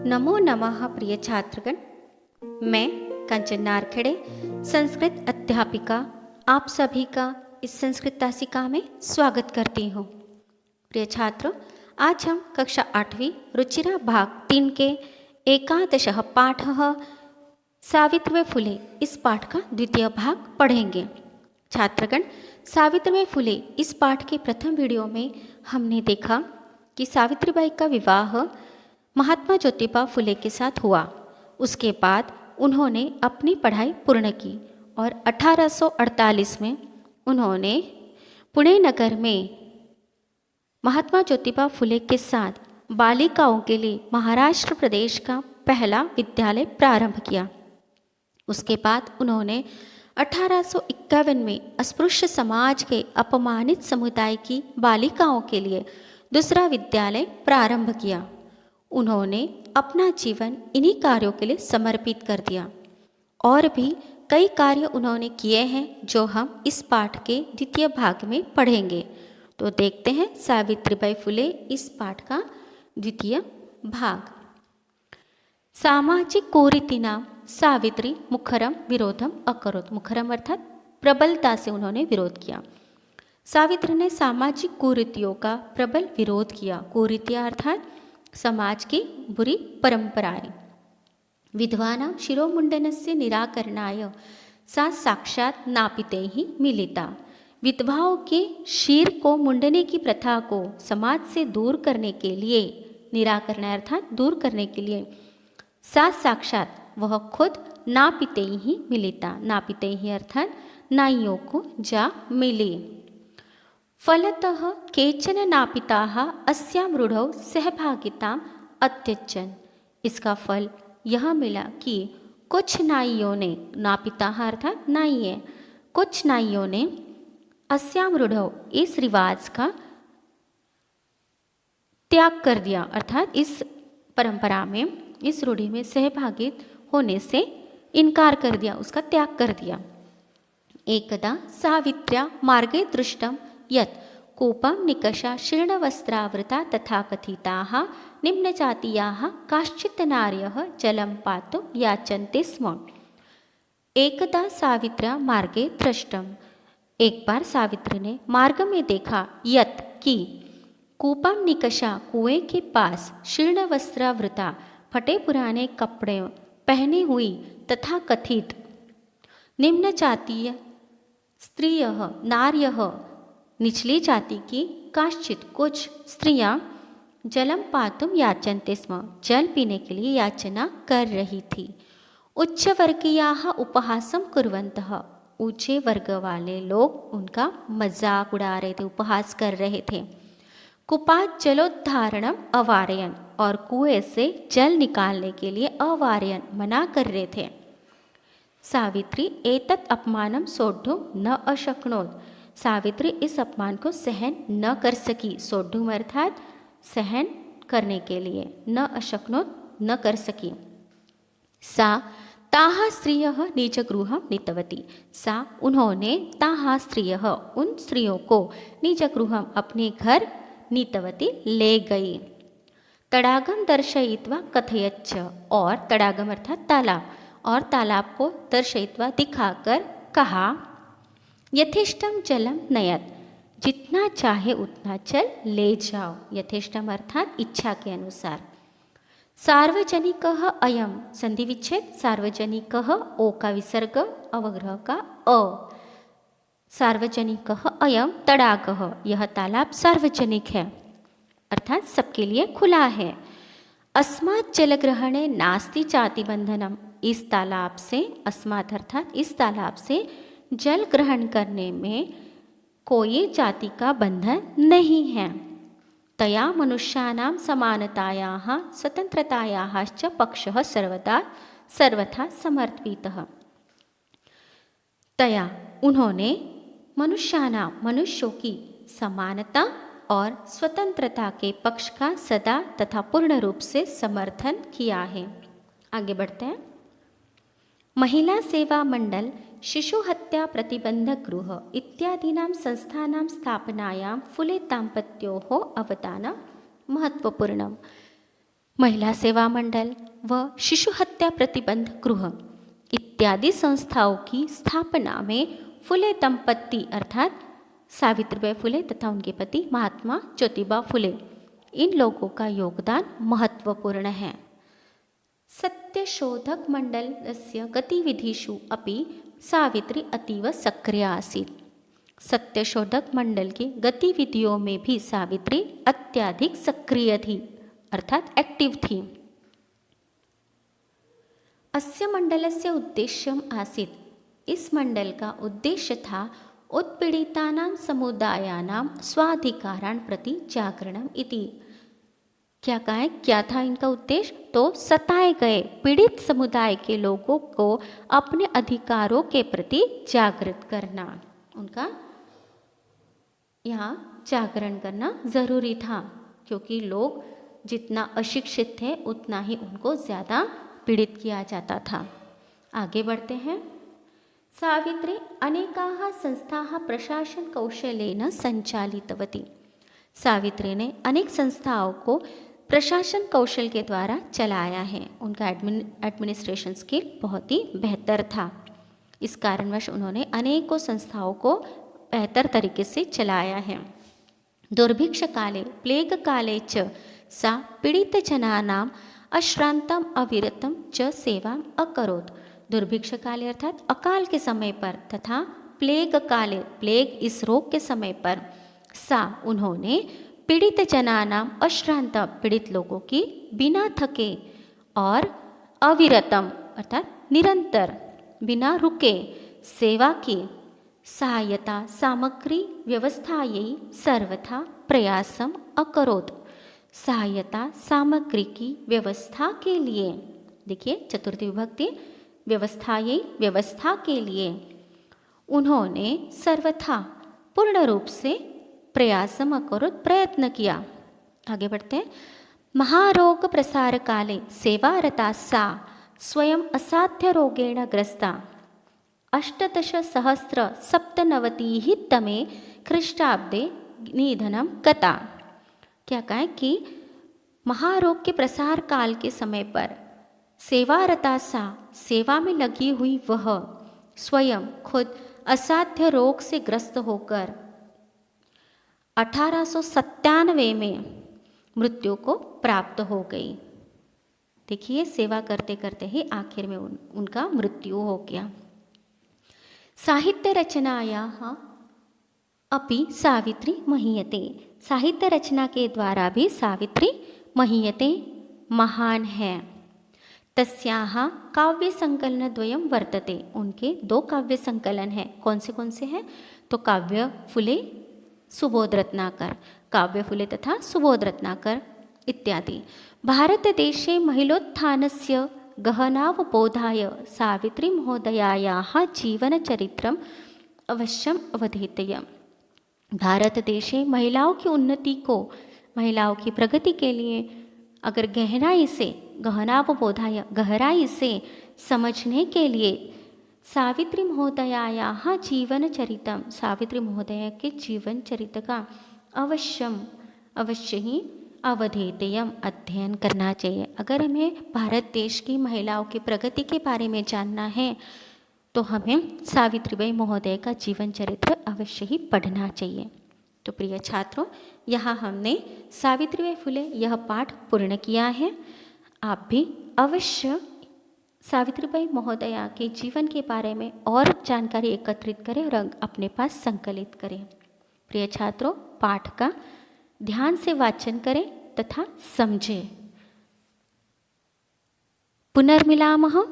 नमो नमः प्रिय छात्रगण। मैं कंचन नारखेड़े संस्कृत अध्यापिका आप सभी का इस संस्कृत तासिका में स्वागत करती हूँ। प्रिय छात्रों, आज हम कक्षा 8वीं रुचिरा भाग 3 के एकादशः पाठः सावित्रीबाई फुले इस पाठ का द्वितीय भाग पढ़ेंगे। छात्रगण, सावित्रीबाई फुले इस पाठ के प्रथम वीडियो में हमने देखा कि सावित्रीबाई का विवाह महात्मा ज्योतिबा फुले के साथ हुआ। उसके बाद उन्होंने अपनी पढ़ाई पूर्ण की और 1848 में उन्होंने पुणे नगर में महात्मा ज्योतिबा फुले के साथ बालिकाओं के लिए महाराष्ट्र प्रदेश का पहला विद्यालय प्रारंभ किया। उसके बाद उन्होंने 1851 में अस्पृश्य समाज के अपमानित समुदाय की बालिकाओं के लिए दूसरा विद्यालय प्रारंभ किया। उन्होंने अपना जीवन इन्हीं कार्यों के लिए समर्पित कर दिया। और भी कई कार्य उन्होंने किए हैं जो हम इस पाठ के द्वितीय भाग में पढ़ेंगे। तो देखते हैं सावित्रीबाई फुले इस पाठ का द्वितीय भाग। सामाजिक कुरीतिनां सावित्री मुखरम विरोधम अकरोत। मुखरम अर्थात प्रबलता से उन्होंने विरोध किया। सावित्री ने सामाजिक कुरीतियों का प्रबल विरोध किया। कुरीतियाँ अर्थात समाज की बुरी परंपराएं। विधवानां शिरोमुंडनस्य निराकरणाय सा साक्षात् नापितैः मिलिता। विधवाओं के शीर को मुंडने की प्रथा को समाज से दूर करने के लिए, निराकरण अर्थात दूर करने के लिए, सा साक्षात वह खुद नापितैः मिलिता। नापितैः अर्थात नाइयों को जा मिली। फलतः केचन नापिताः अस्यां रूढ़ौ सहभागिताम् अत्यजन्। इसका फल यह मिला कि कुछ नाइयों ने, नापिताः अर्थात नाइये, कुछ नाइयों ने अस्यां रूढ़ौ इस रिवाज का त्याग कर दिया, अर्थात इस परंपरा में, इस रूढ़ी में सहभागी होने से इनकार कर दिया, उसका त्याग कर दिया। एकदा सावित्र्या मार्गे दृष्टं यत् कूपं निकषा शीर्णवस्त्रावृता तथा कथिताः निम्नजातीयाः काश्चित् नार्यः जलं पातुं याचन्ते स्म। एकदा सावित्र्या मार्गे दृष्टम। एक बार सावित्री ने मार्ग में देखा, यत् कि कूपम निकषा कुएं के पास, शीर्णवस्त्रावृता फटे पुराने कपड़े पहनी हुई तथा कथित, निम्न जातीय स्त्रियः नार्यः निचली जाति की काश्चित कुछ स्त्रियां जलम पातुम याचन्ते स्म, जल पीने के लिए याचना कर रही थी। उच्च वर्गीयाः उपहासं कुर्वन्तः। ऊंचे वर्ग वाले लोग उनका मजाक उड़ा रहे थे, उपहास कर रहे थे। कुपात जलोद्धारणम अवारयन, और कुएं से जल निकालने के लिए अवारयन मना कर रहे थे। सावित्री एतत् अपमानं सोढुं न अशक्नोत्। सावित्री इस अपमान को सहन न कर सकी। सोढुम अर्थात सहन करने के लिए, न अशक्नोत् न कर सकी। सा ताः स्त्रियः निजगृहं नीतवती। सा उन्होंने ताः स्त्रियः उन स्त्रियों को निजगृहं अपने घर नीतवती ले गई। तडागम दर्शयित्वा कथयच्च, और तडागम अर्थात तालाब, और तालाब को दर्शयित्वा दिखाकर कहा, यथेष्टम जलम नयत। जितना चाहे उतना जल ले जाओ। यथेष्टम अर्थात इच्छा के अनुसार। सार्वजनिकः अयम, संधि विच्छेद, सार्वजनिकः ओ का विसर्ग, अवग्रह का अ। सार्वजनिकः अयम तडागः, यह तालाब सार्वजनिक है, अर्थात सबके लिए खुला है। अस्मात् जलग्रहणे नास्ति जाति बंधनम। इस तालाब से, अस्मात् अर्थात इस तालाब से जल ग्रहण करने में कोई जाति का बंधन नहीं है। तया मनुष्याणां समानतायाः स्वतंत्रतायाः च पक्षः सर्वथा समर्पितः। तया उन्होंने मनुष्याणां मनुष्यों की समानता और स्वतंत्रता के पक्ष का सदा तथा पूर्ण रूप से समर्थन किया है। आगे बढ़ते हैं। महिला सेवा मंडल, शिशु हत्या प्रतिबंधक गृह इत्यादीनां संस्थानां स्थापनायां फुले दाम्पत्योः अवदानं महत्वपूर्णम्। महिला सेवा मंडल व शिशु हत्या प्रतिबंध गृह इत्यादि संस्थाओं की स्थापना में फुले दंपत्ति अर्थात सावित्रीबाई फुले तथा उनके पति महात्मा ज्योतिबा फुले, इन लोगों का योगदान महत्वपूर्ण है। सत्यशोधक मंडलस्य गतिविधिषु अपि सावित्री अतीव सक्रिया आसीत्। सत्यशोधक मंडल की गतिविधियों में भी सावित्री अत्यधिक सक्रिय थी अर्थात एक्टिव थी। अस्य मंडलस्य उद्देश्यम् आसीत्, इस मंडल का उद्देश्य था उत्पीड़ितानां समुदायानां स्वाधिकारान् प्रति जागरणम् इति। क्या था इनका उद्देश्य? तो सताए गए पीड़ित समुदाय के लोगों को अपने अधिकारों के प्रति जागृत करना, उनका यहाँ जागरण करना ज़रूरी था, क्योंकि लोग जितना अशिक्षित थे उतना ही उनको ज़्यादा पीड़ित किया जाता था। आगे बढ़ते हैं। सावित्री अनेकाः संस्थाः प्रशासन कौशलेन संचालितवती। सावित्री ने अनेक संस्थाओं को प्रशासन कौशल के द्वारा चलाया है। उनका एडमिनिस्ट्रेशन स्किल बहुत ही बेहतर था। इस कारणवश उन्होंने अनेकों संस्थाओं को बेहतर तरीके से चलाया है। दुर्भिक्ष काले प्लेग काले च सा पीड़ित जनानाम अश्रांतम अविरतम च सेवाम अकरोत्। दुर्भिक्ष काले अर्थात अकाल के समय पर तथा प्लेग काले प्लेग इस रोग के समय पर सा उन्होंने पीड़ित जनानाम अश्रांत पीड़ित लोगों की बिना थके और अविरतम अर्थात निरंतर बिना रुके सेवा की सहायता सामग्री व्यवस्थायै सर्वथा प्रयासम अकरोत्। सहायता सामग्री की व्यवस्था के लिए, देखिए चतुर्थी विभक्ति व्यवस्थायै व्यवस्था के लिए उन्होंने सर्वथा पूर्ण रूप से प्रयासम अकरोत् प्रयत्न किया। आगे बढ़ते हैं। महारोग प्रसार काले सेवारता सा स्वयं असाध्य रोगेण ग्रस्ता 1897 तमे ख्रीष्टाब्दे निधनम गता। क्या कहें कि महारोग के प्रसार काल के समय पर सेवारता सा सेवा में लगी हुई वह स्वयं खुद असाध्य रोग से ग्रस्त होकर 1897 में मृत्यु को प्राप्त हो गई। देखिए सेवा करते करते ही आखिर में उनका मृत्यु हो गया। साहित्य रचनायाः अपि सावित्री महीयते। साहित्य रचना के द्वारा भी सावित्री महीयते महान है। तस्याः काव्य संकलन द्वयं वर्तते। उनके 2 काव्य संकलन हैं। कौन से हैं? तो काव्य फुले सुबोध रत्नाकर, काव्य फुले तथा सुबोध रत्नाकर इत्यादि। भारत देशे महिलोत्थानस्य गहनावबोधाय सावित्री महोदयायाः जीवनचरित्रम् अवश्यम अवधेतव्यम्। भारत देशे महिलाओं की उन्नति को, महिलाओं की प्रगति के लिए अगर गहराई से समझने के लिए सावित्री महोदयायाः जीवनचरितम, सावित्री महोदया के जीवन चरित्र का अवश्य ही अवधेतव्यम अध्ययन करना चाहिए। अगर हमें भारत देश की महिलाओं की प्रगति के बारे में जानना है तो हमें सावित्रीबाई महोदय का जीवन चरित्र अवश्य ही पढ़ना चाहिए। तो प्रिय छात्रों, यहाँ हमने सावित्रीबाई फुले यह पाठ पूर्ण किया है। आप भी अवश्य सावित्रीबाई महोदया के जीवन के बारे में और जानकारी एकत्रित करें और अपने पास संकलित करें। प्रिय छात्रों, पाठ का ध्यान से वाचन करें तथा समझें। पुनर्मिलामः।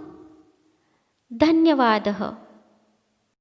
धन्यवादः।